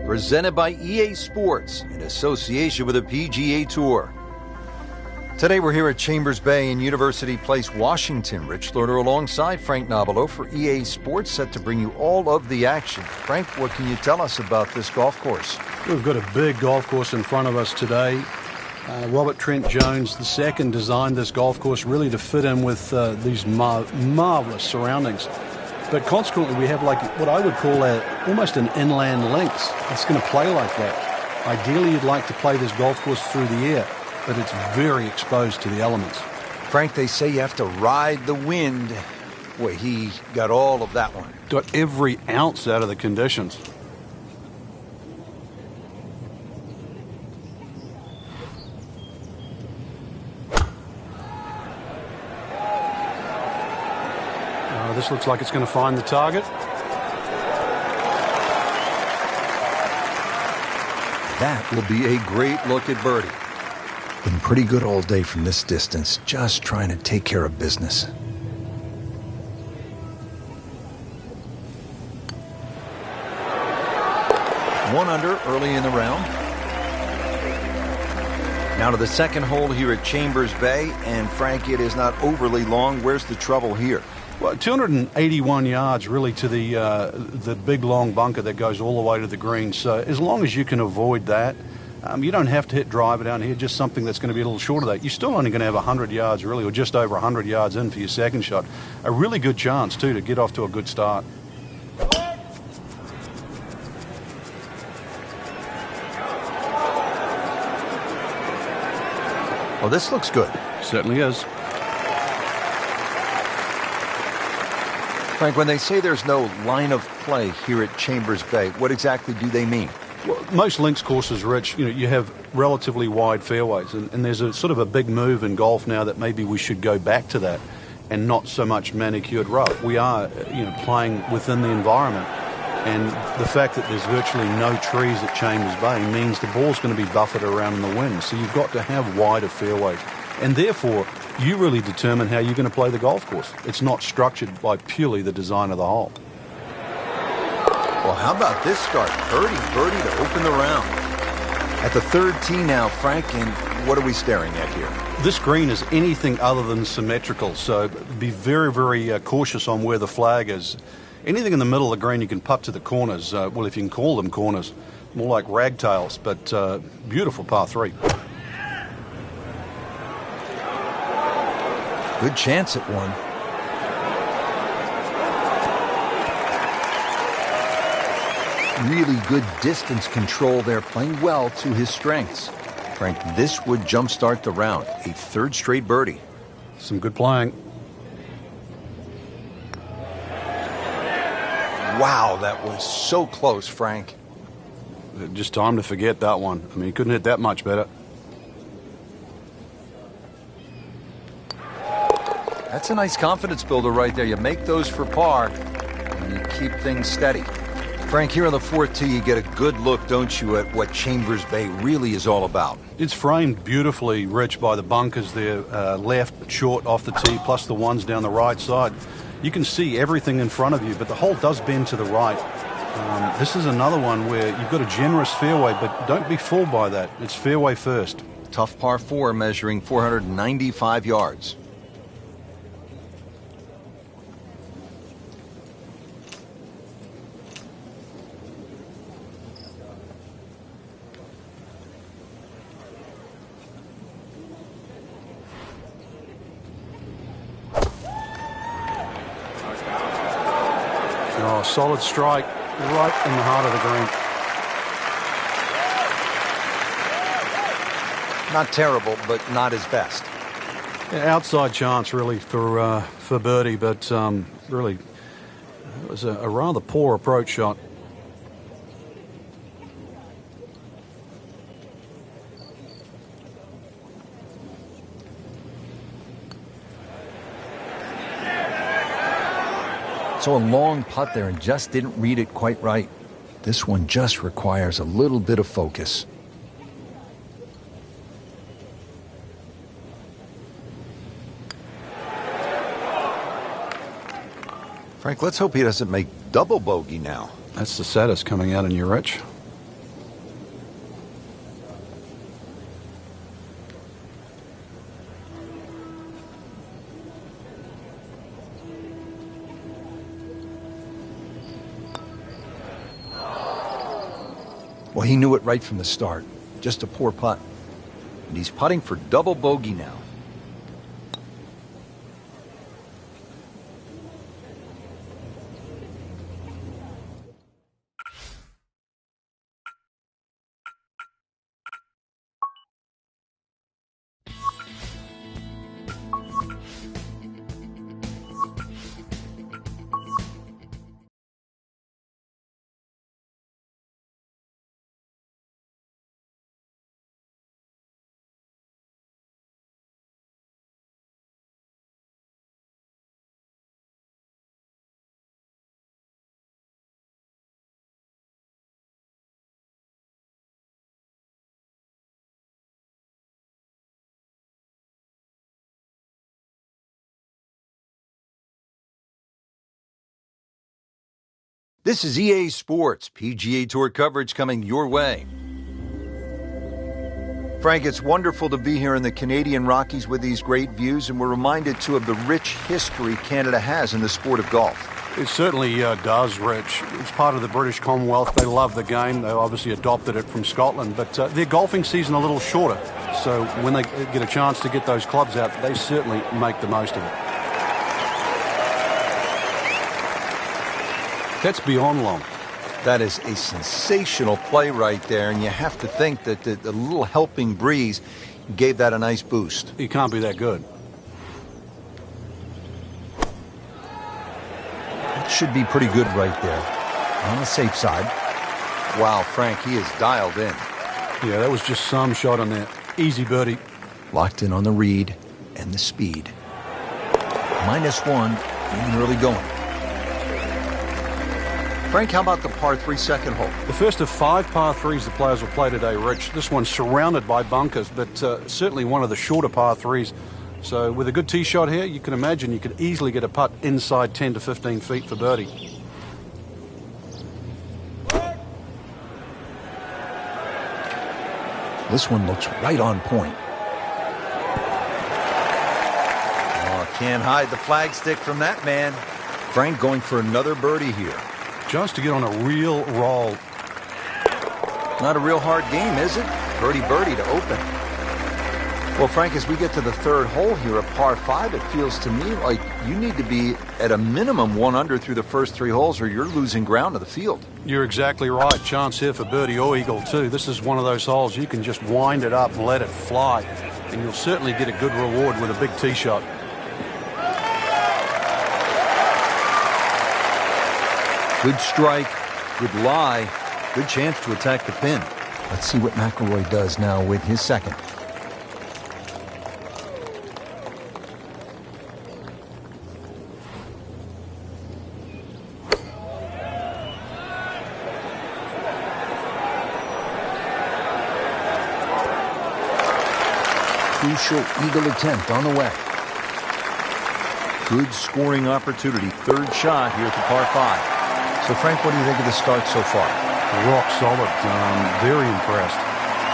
Presented by EA Sports in association with the PGA Tour. Today we're here at Chambers Bay in University Place, Washington. Rich Lerner alongside Frank Nobilo for EA Sports, set to bring you all of the action. Frank, what can you tell us about this golf course? We've got a big golf course in front of us today. Robert Trent Jones II designed this golf course really to fit in with these marvelous surroundings. But consequently, we have like what I would call almost an inland links. It's going to play like that. Ideally, you'd like to play this golf course through the air, but it's very exposed to the elements. Frank, they say you have to ride the wind. Boy, he got all of that one. Got every ounce out of the conditions. This looks like it's going to find the target. That will be a great look at birdie. Been pretty good all day from this distance, just trying to take care of business. One under early in the round. Now to the second hole here at Chambers Bay, and Frank, it is not overly long. Where's the trouble here? Well, 281 yards really to the big long bunker that goes all the way to the green. So as long as you can avoid that, you don't have to hit driver down here, just something that's going to be a little short of that. You're still only going to have 100 yards really, or just over 100 yards in for your second shot. A really good chance too to get off to a good start. Well, this looks good. Certainly is. Frank, when they say there's no line of play here at Chambers Bay, what exactly do they mean? Well, most links courses, Rich, you have relatively wide fairways, and there's a sort of a big move in golf now that maybe we should go back to that and not so much manicured rough. We are, playing within the environment, and the fact that there's virtually no trees at Chambers Bay means the ball's going to be buffeted around in the wind. So you've got to have wider fairways, and therefore you really determine how you're going to play the golf course. It's not structured by purely the design of the hole. Well, how about this start? Birdie to open the round. At the third tee now, Frank, and what are we staring at here? This green is anything other than symmetrical, so be very, very cautious on where the flag is. Anything in the middle of the green you can putt to the corners. Well, if you can call them corners, more like ragtails, but beautiful par 3. Good chance at one. Really good distance control there, playing well to his strengths. Frank, this would jumpstart the round. A third straight birdie. Some good playing. Wow, that was so close, Frank. Just time to forget that one. I mean, he couldn't hit that much better. That's a nice confidence builder right there. You make those for par, and you keep things steady. Frank, here on the fourth tee, you get a good look, don't you, at what Chambers Bay really is all about. It's framed beautifully, Rich, by the bunkers there, left, short, off the tee, plus the ones down the right side. You can see everything in front of you, but the hole does bend to the right. This is another one where you've got a generous fairway, but don't be fooled by that. It's fairway first. Tough par 4 measuring 495 yards. Oh, solid strike right in the heart of the green. Not terrible, but not his best. Yeah, outside chance, really, for birdie, but really, it was a rather poor approach shot. So a long putt there and just didn't read it quite right. This one just requires a little bit of focus. Frank, let's hope he doesn't make double bogey now. That's the saddest coming out in you, Rich. Well, he knew it right from the start. Just a poor putt. And he's putting for double bogey now. This is EA Sports, PGA Tour coverage coming your way. Frank, it's wonderful to be here in the Canadian Rockies with these great views, and we're reminded, too, of the rich history Canada has in the sport of golf. It certainly does, Rich. It's part of the British Commonwealth. They love the game. They obviously adopted it from Scotland, but their golfing season a little shorter. So when they get a chance to get those clubs out, they certainly make the most of it. That's beyond long. That is a sensational play right there, and you have to think that the little helping breeze gave that a nice boost. He can't be that good. That should be pretty good right there. On the safe side. Wow, Frank, he is dialed in. Yeah, that was just some shot on there. Easy birdie. Locked in on the read and the speed. -1 and early going. Frank, how about the par 3 second hole? The first of 5 par 3s the players will play today, Rich. This one's surrounded by bunkers, but certainly one of the shorter par 3s. So with a good tee shot here, you can imagine you could easily get a putt inside 10 to 15 feet for birdie. This one looks right on point. Oh, can't hide the flagstick from that man. Frank going for another birdie here. Just to get on a real roll. Not a real hard game, is it? Birdie to open. Well, Frank, as we get to the third hole here, a par 5, it feels to me like you need to be at a minimum 1 under through the first 3 holes or you're losing ground to the field. You're exactly right. Chance here for birdie or eagle, too. This is one of those holes you can just wind it up and let it fly, and you'll certainly get a good reward with a big tee shot. Good strike, good lie, good chance to attack the pin. Let's see what McIlroy does now with his second. Crucial eagle attempt on the way. Good scoring opportunity. Third shot here at the par 5. So, Frank, what do you think of the start so far? Rock solid. Very impressed.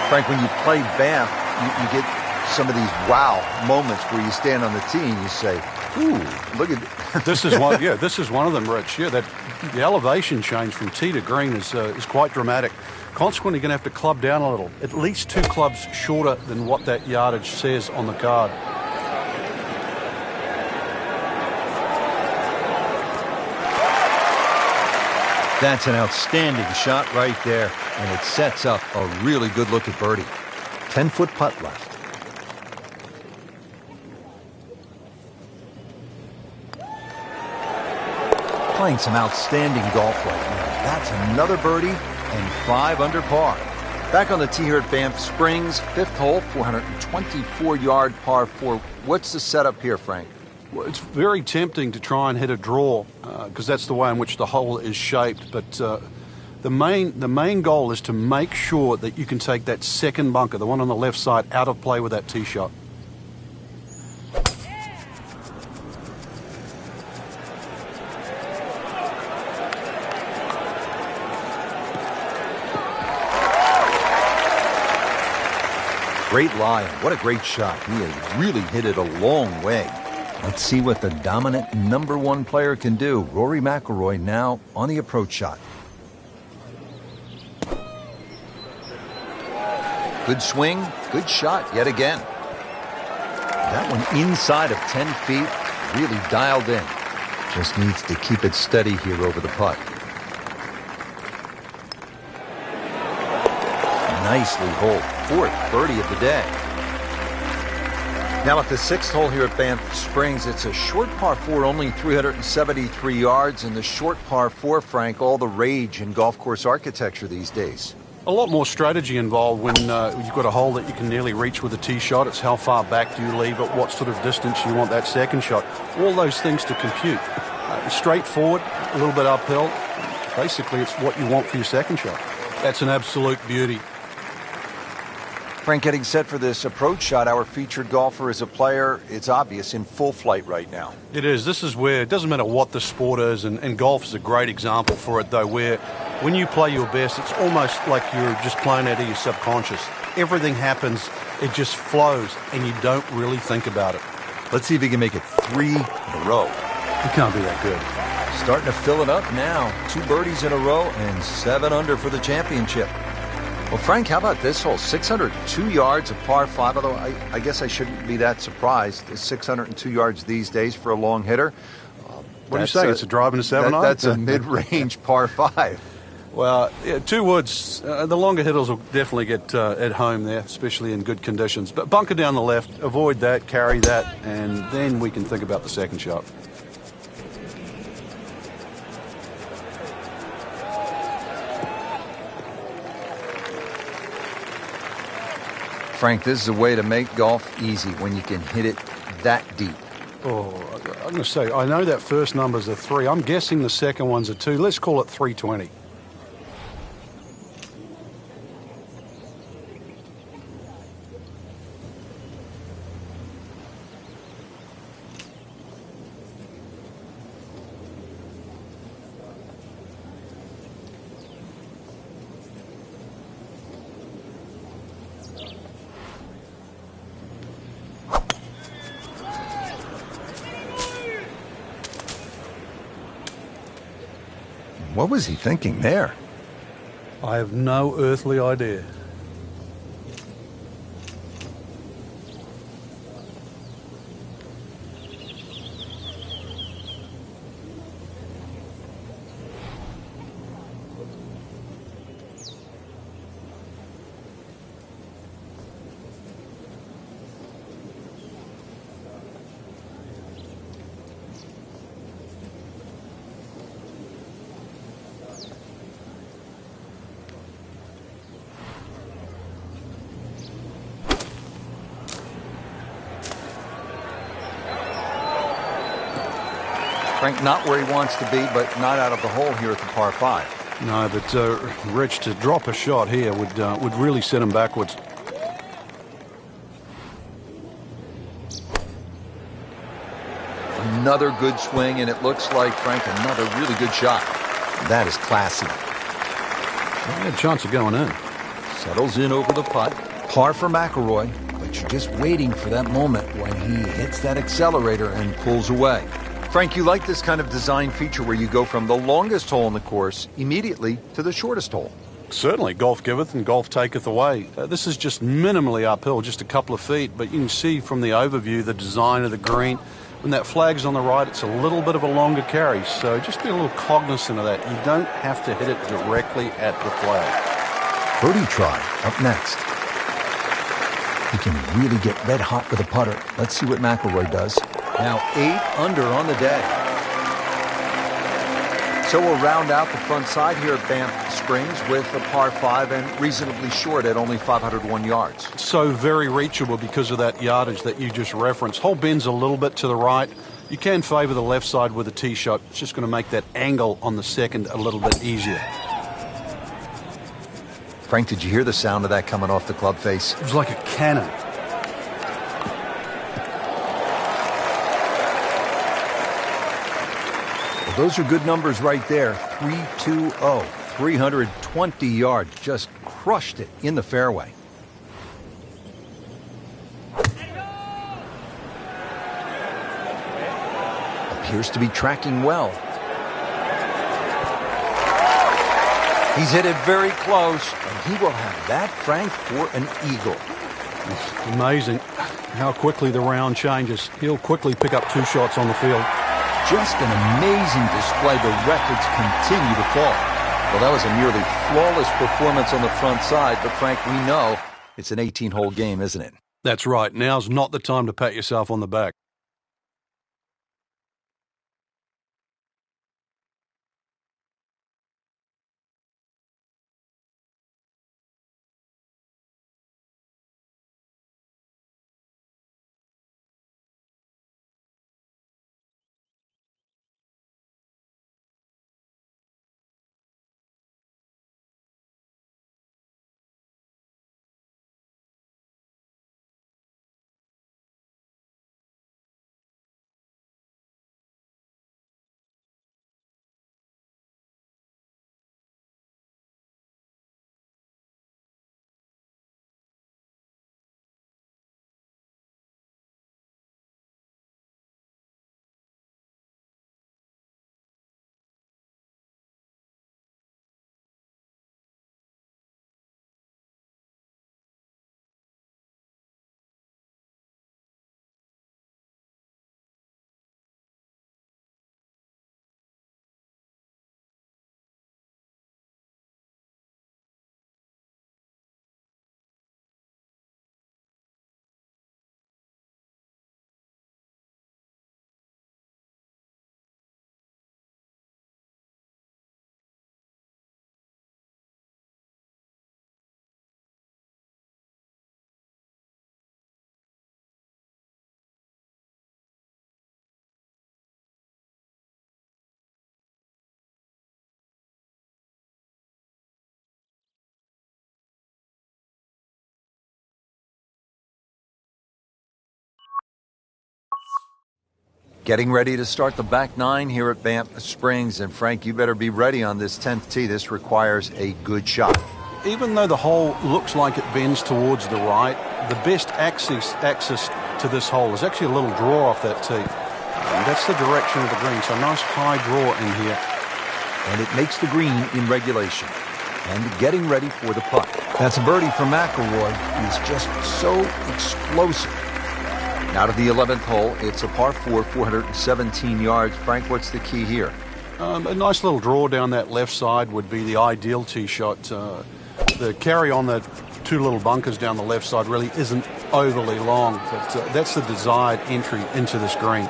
Frank, when you play Banff, you get some of these wow moments where you stand on the tee and you say, ooh, look at this is one. Yeah, this is one of them, Rich. Yeah, the elevation change from tee to green is quite dramatic. Consequently, you're going to have to club down a little, at least 2 clubs shorter than what that yardage says on the card. That's an outstanding shot right there, and it sets up a really good look at birdie. 10-foot putt left. Playing some outstanding golf right now. That's another birdie and 5 under par. Back on the tee here at Banff Springs, 5th hole, 424-yard par 4. What's the setup here, Frank? Well, it's very tempting to try and hit a draw because that's the way in which the hole is shaped. But the main goal is to make sure that you can take that second bunker, the one on the left side, out of play with that tee shot. Great lie. What a great shot. He has really hit it a long way. Let's see what the dominant #1 player can do. Rory McIlroy now on the approach shot. Good swing, good shot yet again. That one inside of 10 feet, really dialed in. Just needs to keep it steady here over the putt. Nicely holed. 4th birdie of the day. Now at the 6th hole here at Banff Springs, it's a short par 4, only 373 yards. And the short par 4, Frank, all the rage in golf course architecture these days. A lot more strategy involved when you've got a hole that you can nearly reach with a tee shot. It's how far back do you leave it, what sort of distance you want that second shot. All those things to compute. Straightforward, a little bit uphill. Basically, it's what you want for your second shot. That's an absolute beauty. Frank, getting set for this approach shot, our featured golfer is a player, it's obvious, in full flight right now. It is. This is where it doesn't matter what the sport is, and golf is a great example for it, though, where when you play your best, it's almost like you're just playing out of your subconscious. Everything happens, it just flows, and you don't really think about it. Let's see if he can make it 3 in a row. He can't be that good. Starting to fill it up now. 2 birdies in a row and 7 under for the championship. Well, Frank, how about this hole? 602 yards of par 5, although I guess I shouldn't be that surprised. 602 yards these days for a long hitter. What do you say? It's a drive and a 7-iron? That's a mid-range par 5. Well, yeah, 2 woods. The longer hitters will definitely get at home there, especially in good conditions. But bunker down the left, avoid that, carry that, and then we can think about the second shot. Frank, this is a way to make golf easy when you can hit it that deep. Oh, I'm going to say, I know that first number's a 3. I'm guessing the second one's a 2. Let's call it 320. What was he thinking there? I have no earthly idea. Frank, not where he wants to be, but not out of the hole here at the par 5. No, but Rich, to drop a shot here would really set him backwards. Another good swing, and it looks like, Frank, another really good shot. That is classy. Well, a chance of going in. Settles in over the putt. Par for McIlroy, but you're just waiting for that moment when he hits that accelerator and pulls away. Frank, you like this kind of design feature where you go from the longest hole in the course immediately to the shortest hole. Certainly, golf giveth and golf taketh away. This is just minimally uphill, just a couple of feet, but you can see from the overview the design of the green. When that flag's on the right, it's a little bit of a longer carry, so just be a little cognizant of that. You don't have to hit it directly at the flag. Birdie try up next. He can really get red hot with a putter. Let's see what McIlroy does. Now 8 under on the day. So we'll round out the front side here at Banff Springs with a par 5 and reasonably short at only 501 yards. So very reachable because of that yardage that you just referenced. Hole bends a little bit to the right. You can favor the left side with a tee shot. It's just going to make that angle on the second a little bit easier. Frank, did you hear the sound of that coming off the club face? It was like a cannon. Well, those are good numbers right there. 320, 320 yards. Just crushed it in the fairway. Appears to be tracking well. He's hit it very close, and he will have that, Frank, for an eagle. It's amazing how quickly the round changes. He'll quickly pick up 2 shots on the field. Just an amazing display. The records continue to fall. Well, that was a nearly flawless performance on the front side, but Frank, we know it's an 18-hole game, isn't it? That's right. Now's not the time to pat yourself on the back. Getting ready to start the back 9 here at Banff Springs. And Frank, you better be ready on this 10th tee. This requires a good shot. Even though the hole looks like it bends towards the right, the best access to this hole is actually a little draw off that tee. And that's the direction of the green, so a nice high draw in here. And it makes the green in regulation. And getting ready for the putt. That's a birdie for McIlroy. He's just so explosive. Now to the 11th hole. It's a par 4, 417 yards. Frank, what's the key here? A nice little draw down that left side would be the ideal tee shot. The carry on the 2 little bunkers down the left side really isn't overly long, but that's the desired entry into this green.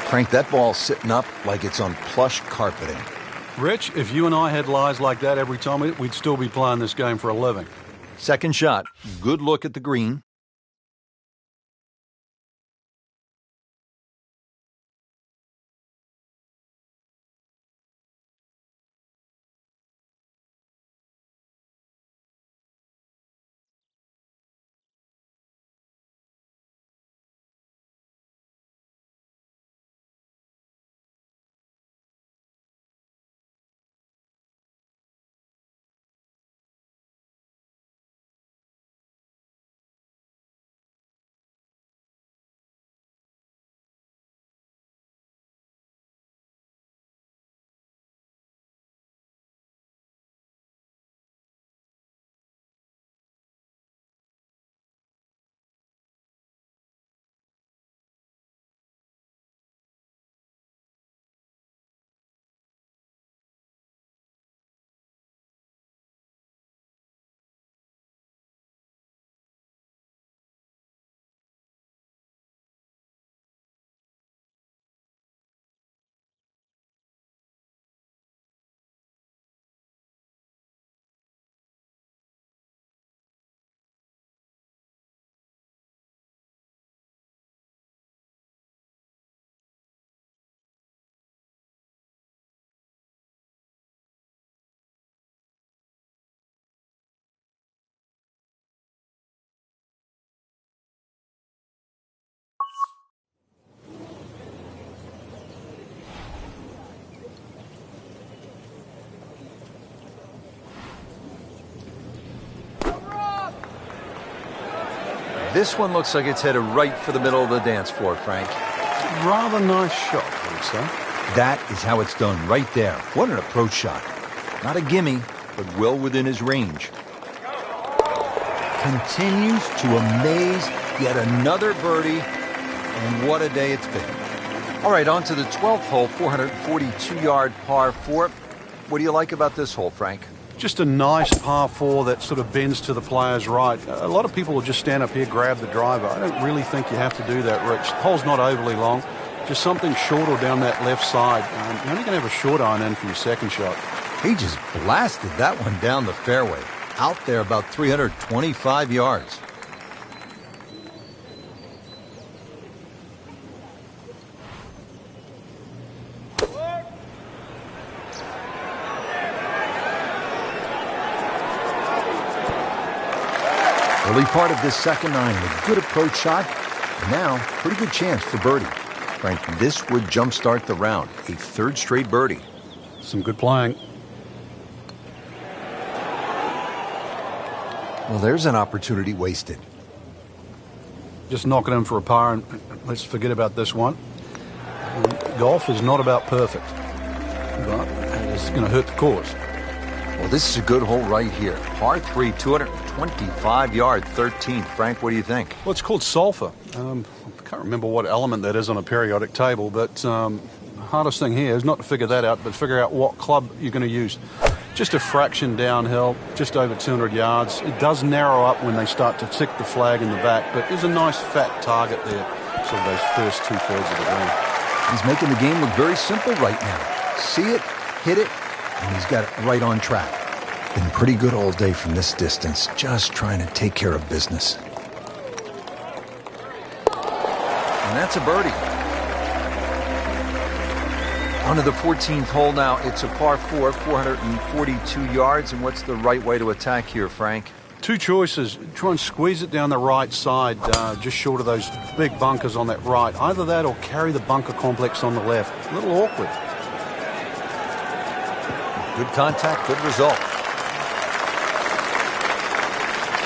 Frank, that ball's sitting up like it's on plush carpeting. Rich, if you and I had lies like that every time, we'd still be playing this game for a living. Second shot. Good look at the green. This one looks like it's headed right for the middle of the dance floor, Frank. Rather nice shot, I would say. That is how it's done, right there. What an approach shot. Not a gimme, but well within his range. Continues to amaze. Yet another birdie, and what a day it's been. All right, on to the 12th hole, 442-yard par 4. What do you like about this hole, Frank? Just a nice par 4 that sort of bends to the player's right. A lot of people will just stand up here, grab the driver. I don't really think you have to do that, Rich. The hole's not overly long. Just something short or down that left side. You're only going to have a short iron in for your second shot. He just blasted that one down the fairway. Out there about 325 yards. Early part of this second nine, a good approach shot, and now pretty good chance for birdie. Frank, this would jumpstart the round, a third straight birdie. Some good playing. Well, there's an opportunity wasted. Just knock it in for a par, and let's forget about this one. Golf is not about perfect, but it's going to hurt the course. Well, this is a good hole right here. Par 3, 225-yard 13th. Frank, what do you think? Well, it's called sulfur. I can't remember what element that is on a periodic table, but the hardest thing here is not to figure that out, but figure out what club you're going to use. Just a fraction downhill, just over 200 yards. It does narrow up when they start to tick the flag in the back, but there's a nice fat target there, sort of those first two-thirds of the green. He's making the game look very simple right now. See it, hit it, and he's got it right on track. Been pretty good all day from this distance, just trying to take care of business. And that's a birdie. On to the 14th hole now. It's a par 4, 442 yards. And what's the right way to attack here, Frank? Two choices. Try and squeeze it down the right side, just short of those big bunkers on that right. Either that or carry the bunker complex on the left. A little awkward. Good contact, good result.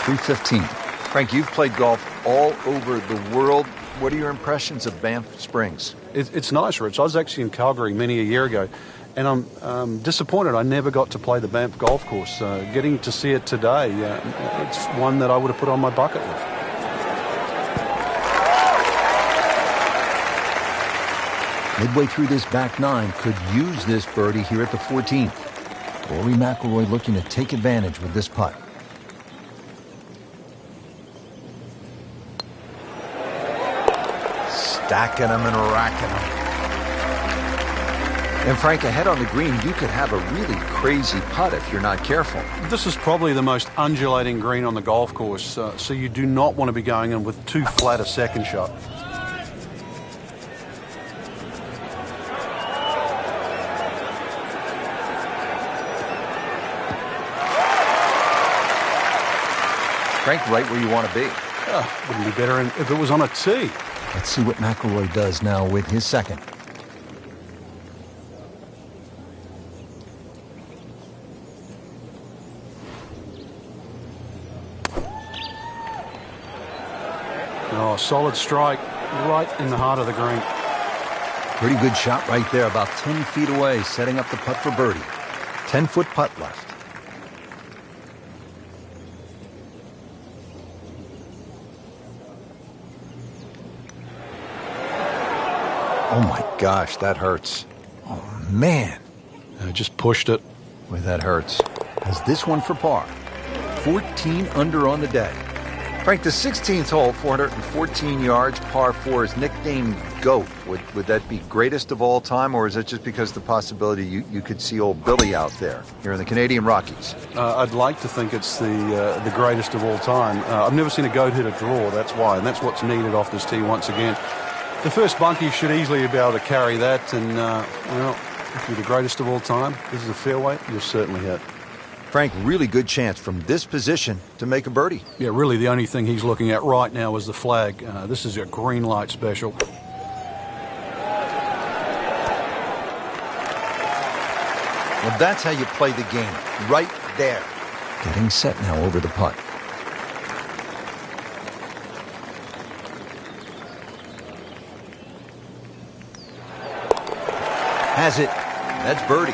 315. Frank, you've played golf all over the world. What are your impressions of Banff Springs? It's nice, Rich. I was actually in Calgary many a year ago, and I'm disappointed I never got to play the Banff golf course. Getting to see it today, it's one that I would have put on my bucket list. Midway through this back nine, could use this birdie here at the 14th. Rory McIlroy looking to take advantage with this putt. Stacking them and racking them. And Frank, ahead on the green, you could have a really crazy putt if you're not careful. This is probably the most undulating green on the golf course, so you do not want to be going in with too flat a second shot. Frank, right where you want to be. Wouldn't be better if it was on a tee. Let's see what McIlroy does now with his second. Oh, solid strike right in the heart of the green. Pretty good shot right there, about 10 feet away, setting up the putt for birdie. 10-foot putt left. Oh my gosh, that hurts. Oh man. Just pushed it. Boy, that hurts. Has this one for par. 14 under on the day. Frank, the 16th hole, 414 yards, par 4, is nicknamed GOAT. Would that be greatest of all time, or is it just because the possibility you could see old Billy out there here in the Canadian Rockies? I'd like to think it's the greatest of all time. I've never seen a GOAT hit a draw, that's why, and that's what's needed off this tee once again. The first bunkie should easily be able to carry that, and, well, if you're the greatest of all time, this is a fairway, you'll certainly hit. Frank, really good chance from this position to make a birdie. Yeah, really the only thing he's looking at right now is the flag. This is a green light special. Well, that's how you play the game, right there. Getting set now over the putt. Has it. That's birdie.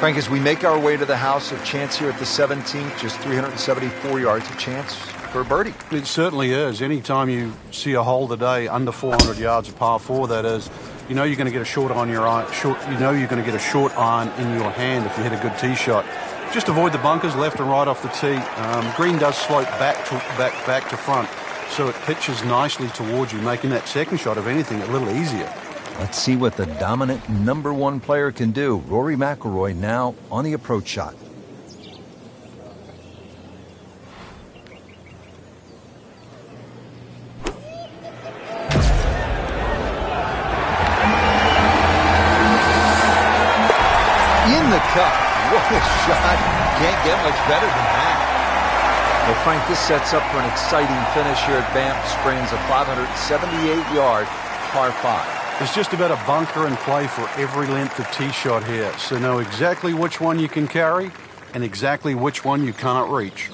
Frank, as we make our way to the house, a chance here at the 17th, just 374 yards, a chance for a birdie. It certainly is. Anytime you see a hole today under 400 yards, a par 4 that is, you know you're going to get a short iron in your hand if you hit a good tee shot. Just avoid the bunkers left and right off the tee. Green does slope back to front, so it pitches nicely towards you, making that second shot, if anything, a little easier. Let's see what the dominant #1 player can do. Rory McIlroy now on the approach shot. In the cup. What a shot. Can't get much better than that. Well, Frank, this sets up for an exciting finish here at Banff Springs, a 578-yard par 5. There's just about a bunker in play for every length of tee shot here, so know exactly which one you can carry and exactly which one you cannot reach.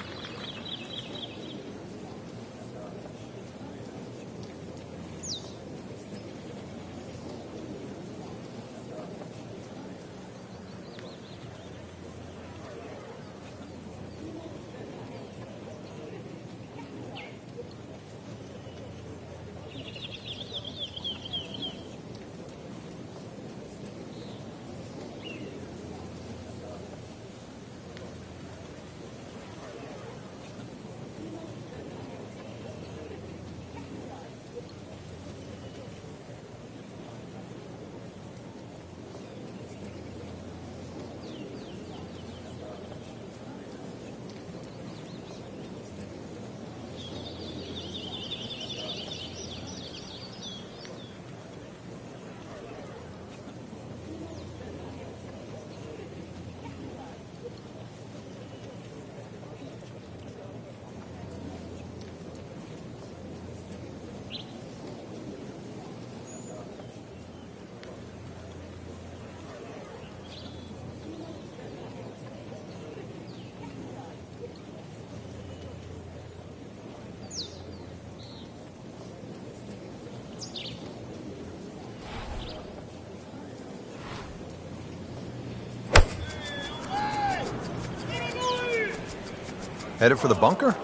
Headed for the bunker.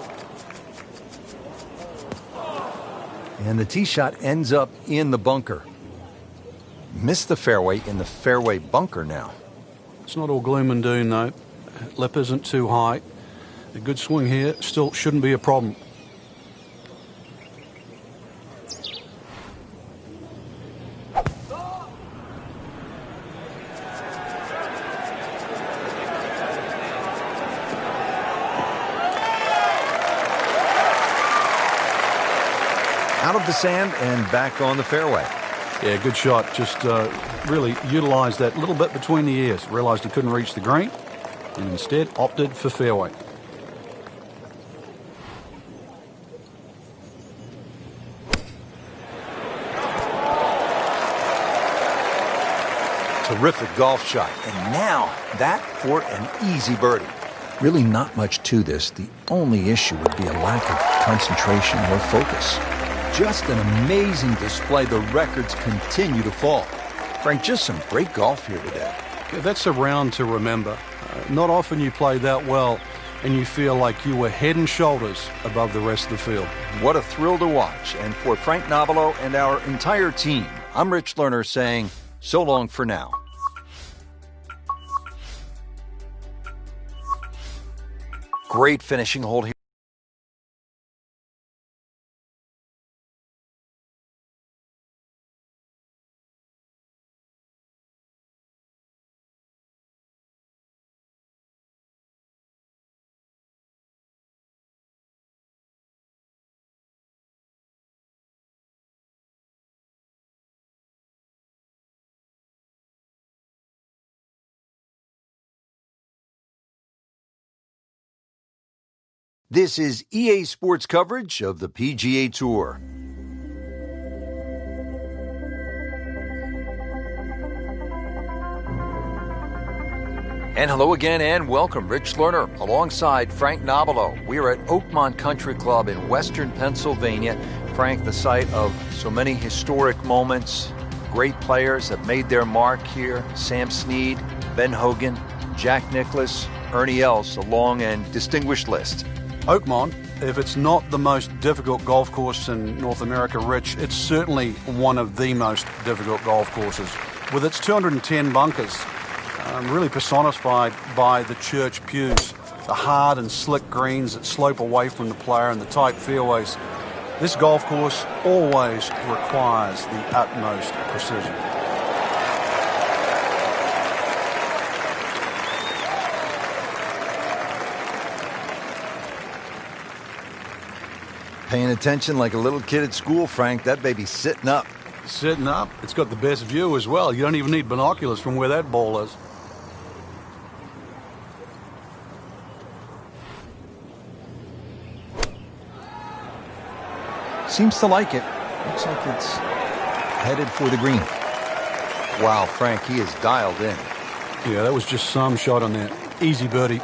And the tee shot ends up in the bunker. Missed the fairway in the fairway bunker now. It's not all gloom and doom, though. Lip isn't too high. A good swing here still shouldn't be a problem. Out of the sand and back on the fairway. Yeah, good shot. Just really utilized that little bit between the ears. Realized he couldn't reach the green and instead opted for fairway. Terrific golf shot. And now that for an easy birdie. Really not much to this. The only issue would be a lack of concentration or focus. Just an amazing display. The records continue to fall. Frank, just some great golf here today. Yeah, that's a round to remember. Not often you play that well and you feel like you were head and shoulders above the rest of the field. What a thrill to watch. And for Frank Nobilo and our entire team, I'm Rich Lerner saying so long for now. Great finishing hole here. This is EA Sports coverage of the PGA Tour. And hello again and welcome. Rich Lerner alongside Frank Nobilo. We are at Oakmont Country Club in western Pennsylvania. Frank, the site of so many historic moments, great players have made their mark here. Sam Snead, Ben Hogan, Jack Nicklaus, Ernie Els, a long and distinguished list. Oakmont, if it's not the most difficult golf course in North America, Rich, it's certainly one of the most difficult golf courses. With its 210 bunkers, really personified by the church pews, the hard and slick greens that slope away from the player and the tight fairways, this golf course always requires the utmost precision. Paying attention like a little kid at school, Frank. That baby's sitting up. Sitting up. It's got the best view as well. You don't even need binoculars from where that ball is. Seems to like it. Looks like it's headed for the green. Wow, Frank, he is dialed in. Yeah, that was just some shot on that. Easy birdie.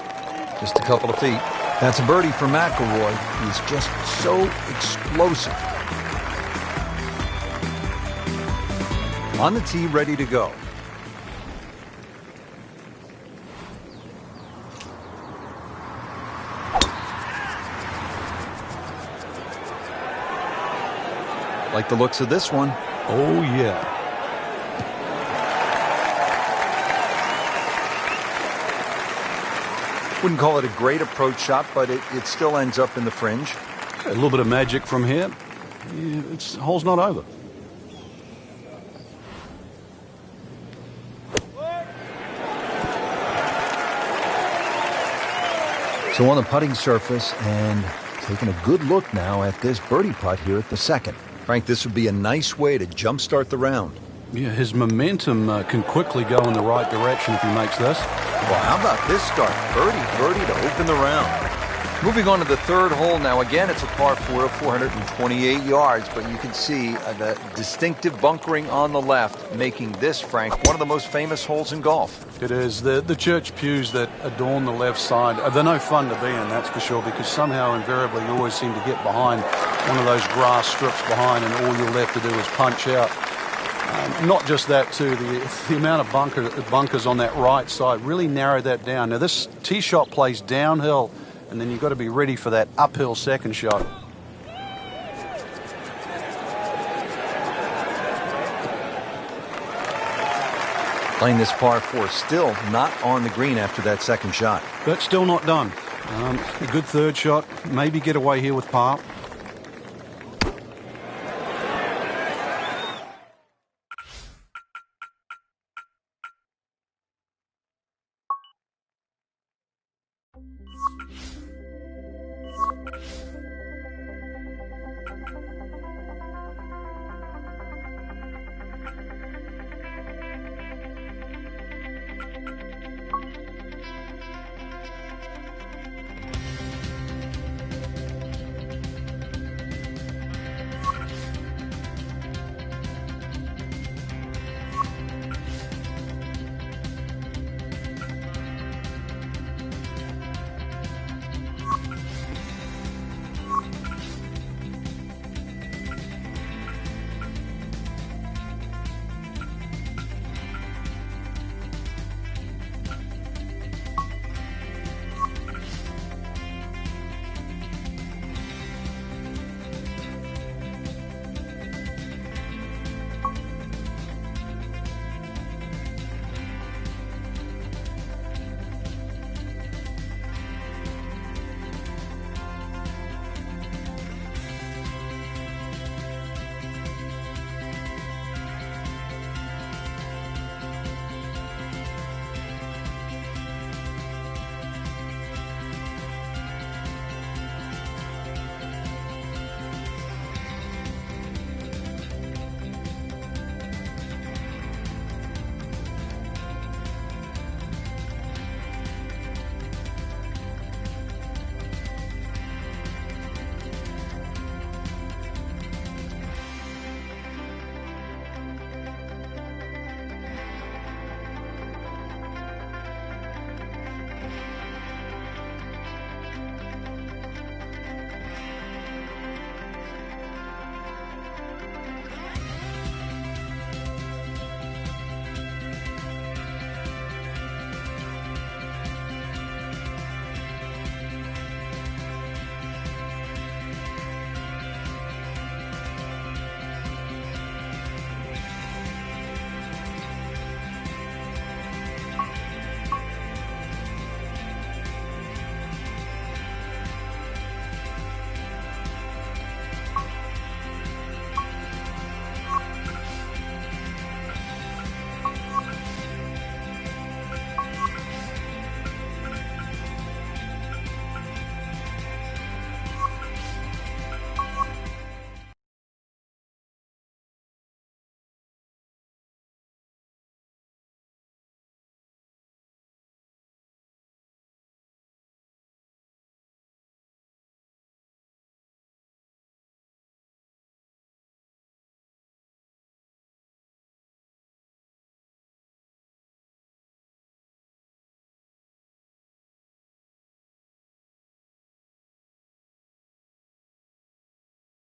Just a couple of feet. That's a birdie for McIlroy. He's just so explosive. On the tee, ready to go. Like the looks of this one. Oh, yeah. Wouldn't call it a great approach shot, but it still ends up in the fringe. A little bit of magic from here. Yeah, the hole's not over. So on the putting surface, and taking a good look now at this birdie putt here at the second. Frank, this would be a nice way to jumpstart the round. Yeah, his momentum can quickly go in the right direction if he makes this. Well, how about this start? Birdie to open the round. Moving on to the third hole now. Again, it's a par 4 of 428 yards, but you can see the distinctive bunkering on the left, making this, Frank, one of the most famous holes in golf. It is. The church pews that adorn the left side, they're no fun to be in, that's for sure, because somehow, invariably, you always seem to get behind one of those grass strips behind, and all you're left to do is punch out. Not just that, too. The amount of bunkers on that right side really narrowed that down. Now, this tee shot plays downhill, and then you've got to be ready for that uphill second shot. Playing this par 4, still not on the green after that second shot. But still not done. A good third shot. Maybe get away here with par.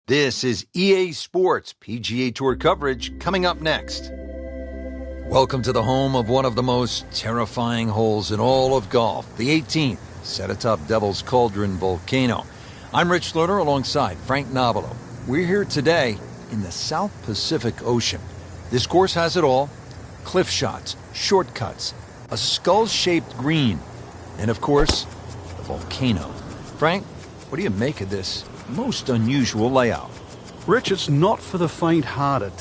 This is EA Sports PGA Tour coverage coming up next. Welcome to the home of one of the most terrifying holes in all of golf, the 18th, set atop Devil's Cauldron Volcano. I'm Rich Lerner alongside Frank Nobilo. We're here today in the South Pacific Ocean. This course has it all: cliff shots, shortcuts, a skull-shaped green, and of course, the volcano. Frank, what do you make of this most unusual layout? Rich, it's not for the faint-hearted.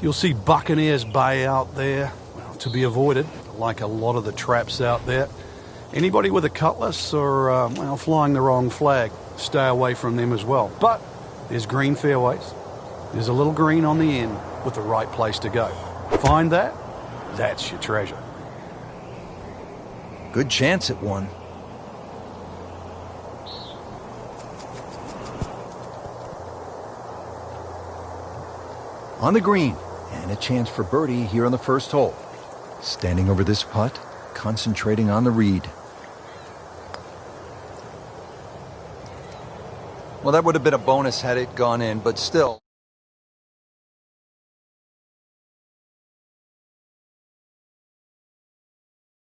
You'll see Buccaneers Bay out there, well, to be avoided, like a lot of the traps out there. Anybody with a cutlass or, flying the wrong flag, stay away from them as well. But there's green fairways. There's a little green on the end with the right place to go. Find that, that's your treasure. Good chance at one. On the green, and a chance for birdie here on the first hole. Standing over this putt, concentrating on the read. Well, that would have been a bonus had it gone in, but still.